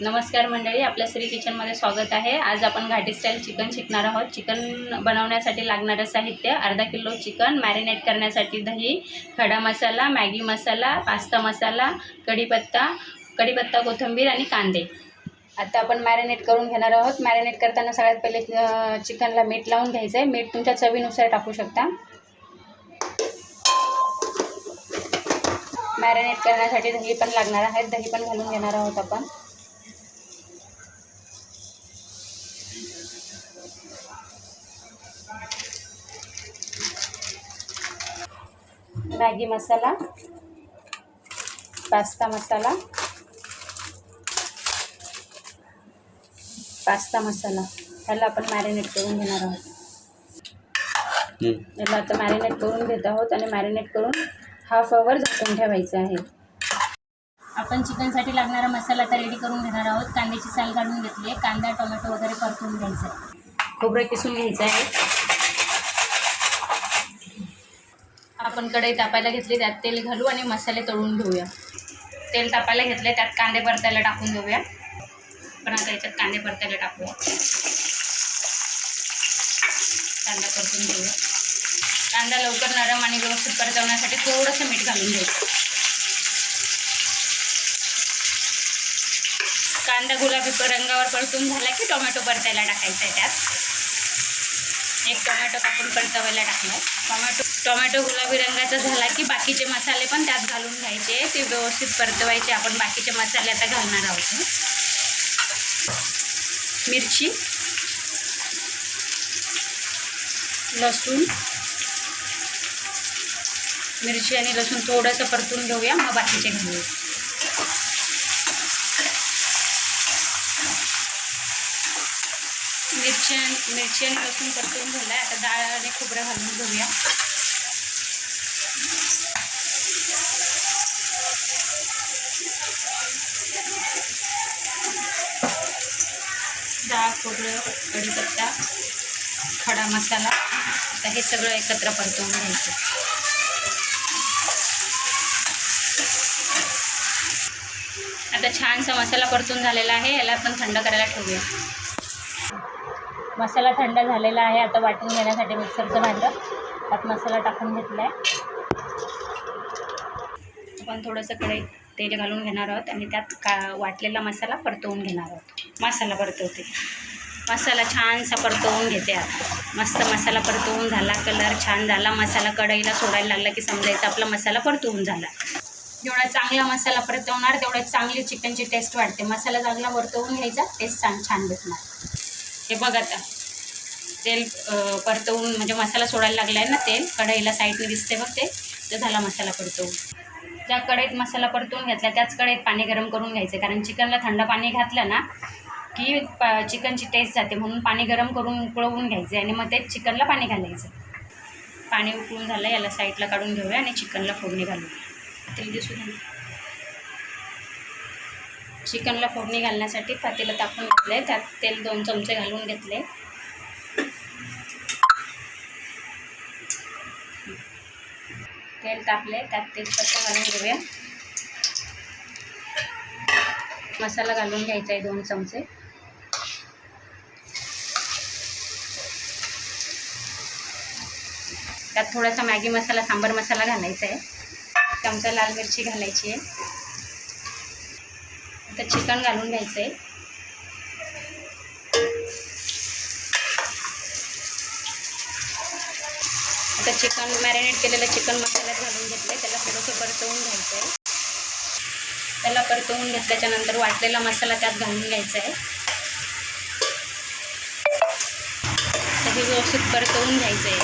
नमस्कार मंडळी, आपल्या श्री किचनमध्ये स्वागत आहे। आज आपण घाटी स्टाईल चिकन शिकणार आहोत। चिकन बनवण्यासाठी लागणारे साहित्य: अर्धा किलो चिकन, मॅरिनेट करण्यासाठी दही, खडा मसाला, मॅगी मसाला, पास्ता मसाला, कढीपत्ता, कोथिंबीर आणि कांदे। आता आपण मॅरिनेट करून घेणार आहोत। मॅरिनेट करताना सगळ्यात पहिले चिकनला मीठ लावून घ्यायचं आहे। मीठ तुमच्या चवीनुसार टाकू शकता। मॅरिनेट करण्यासाठी दही पण लागणार आहे, दही पण घालून घेणार आहोत आपण। मॅगी मसाला, पास्ता मसाला, ह्याला आपण मॅरिनेट करून घेणार आहोत। याला आता मॅरिनेट करून घेत आहोत आणि मॅरिनेट करून हाफ अवर झाकून ठेवायचं आहे। आपण चिकनसाठी लागणारा मसाला आता रेडी करून घेणार आहोत। कांद्याची साल काढून घेतली आहे, कांदा टोमॅटो वगैरे परतून घ्यायचं आहे, खोबरं किसून घ्यायचं आहे। आपण कढई तापायला घेतली, त्यात तेल घालू आणि मसाले तळून घेऊया। तेल तापायला घेतले, त्यात कांदे परतायला टाकून देऊया। पण आता याच्यात कांदे परतायला टाकूया, कांदा परतून घेऊया। कांदा लवकर नरम आणि व्यवस्थित परतवण्यासाठी थोडंसं मीठ घालून घ्यायचं। कांदा गुलाबी रंगावर परतून झाला की टोमॅटो परतायला टाकायचा आहे। त्यात एक टोमॅटो कापून परतवायला टाकला। टोमॅटो गुलाबी रंगाचा झाला की बाकीचे मसाले पण त्यात घालून घ्यायचे, ते व्यवस्थित परतवायचे। आपण बाकीचे मसाले आता घालणार आहोत। मिरची, लसूण, मिरची आणि लसूण थोडंसं परतून घेऊया, मग बाकीचे घालूया। मिरची आणि लसूण परतून झाला आहे। आता डाळ आणि खोबरं घालून घेऊया। डाळ, खोबरं, कढीपत्ता, खडा मसाला, आता हे सगळं एकत्र परतवून घ्यायचं। आता छानसा मसाला परतून झालेला आहे, याला आपण थंड करायला ठेवूया। मसाला थंड झालेला आहे। आता वाटून घेण्यासाठी मिक्सरचं भांडं, त्यात मसाला टाकून घेतला आहे। आपण थोडंसं कढईत तेल घालून घेणार आहोत आणि त्यात वाटलेला मसाला परतवून घेणार आहोत। मसाला परतवते, मसाला छानसा परतवून घेते। आता मस्त मसाला परतवून झाला, कलर छान झाला, मसाला कढईला सोडायला लागला की समजायचं आपला मसाला परतवून झाला। जेवढा चांगला मसाला परतवणार तेवढा चांगली चिकनची टेस्ट वाढते। मसाला चांगला परतवून घ्यायचा, टेस्ट छान भेटणार। हे बघ, आता तेल परतवून म्हणजे मसाला सोडायला लागला आहे ना, तेल कढईला साईडने दिसते बघ, ते झाला मसाला परतवून। ज्या कढईत मसाला परतवून घेतला त्याच कढईत पाणी गरम करून घ्यायचं, कारण चिकनला थंड पाणी घातलं ना की चिकनची टेस्ट जाते, म्हणून पाणी गरम करून उकळवून घ्यायचं आणि मग ते चिकनला पाणी घालायचं। पाणी उकळून झालं, याला साईडला काढून घेऊया आणि चिकनला फोडणी घालूया। तेल दिसू द्या। चिकनला फोडणी घालण्यासाठी पातेलं टाकून घेतलं आहे, त्यात तेल 2 चमचे घालून घेतले। तेल तापले, त्यात तेजपत्ता घालून घेऊया। मसाला घालून घ्यायचा आहे 2 चमचे। त्यात थोडासा मॅगी मसाला, सांबर मसाला घालायचा आहे। चमचा लाल मिरची घालायची आहे। आता चिकन घालून घ्यायचं आहे। आता चिकन मॅरिनेट केलेलं चिकन मसाल्यात घालून घेतलं आहे, त्याला थोडंसं परतवून घ्यायचं आहे। त्याला परतवून घेतल्याच्या नंतर वाटलेला मसाला त्यात घालून घ्यायचा आहे। हे व्यवस्थित परतवून घ्यायचं आहे,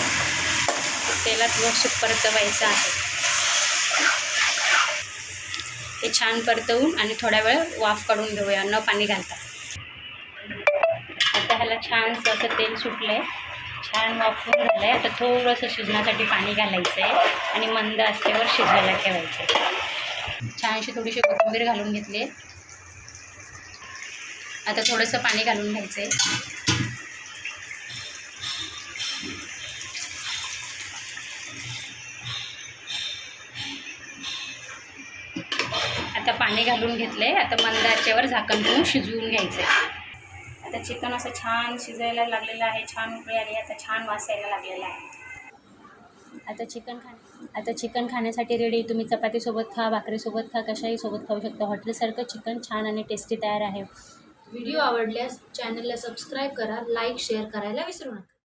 तेलात व्यवस्थित परतवायचं आहे। हे छान परतवून आणि थोड्या वेळ वाफ काढून घेऊया, न पाणी घालता। आता ह्याला छानसं असं तेल सुटलं आहे, छान वाफून झालं आहे। आता थोडंसं शिजण्यासाठी पाणी घालायचं आहे आणि मंद आचेवर शिजवायला ठेवायचं आहे। छानशी थोडीशी कोथिंबीर घालून घेतली आहे। आता थोडंसं पाणी घालून घ्यायचं आहे। आता पाणी घालून घेतले. आता मंद आचेवर झाकण ठेवून शिजवून घ्यायचं आहे. आता चिकन असं छान शिजायला लागलेलं आहे, छान उकळी आली, आता छान वास यायला लागलेला आहे. आता चिकन खाण्यासाठी रेडी. तुम्ही चपातीसोबत खा, भाकरीसोबत खा, कशाही सोबत खाऊ शकता. हॉटेलसारखं चिकन छान आणि टेस्टी तयार आहे. व्हिडिओ आवडल्यास चॅनलला सबस्क्राईब करा, लाईक शेअर करायला विसरू नका.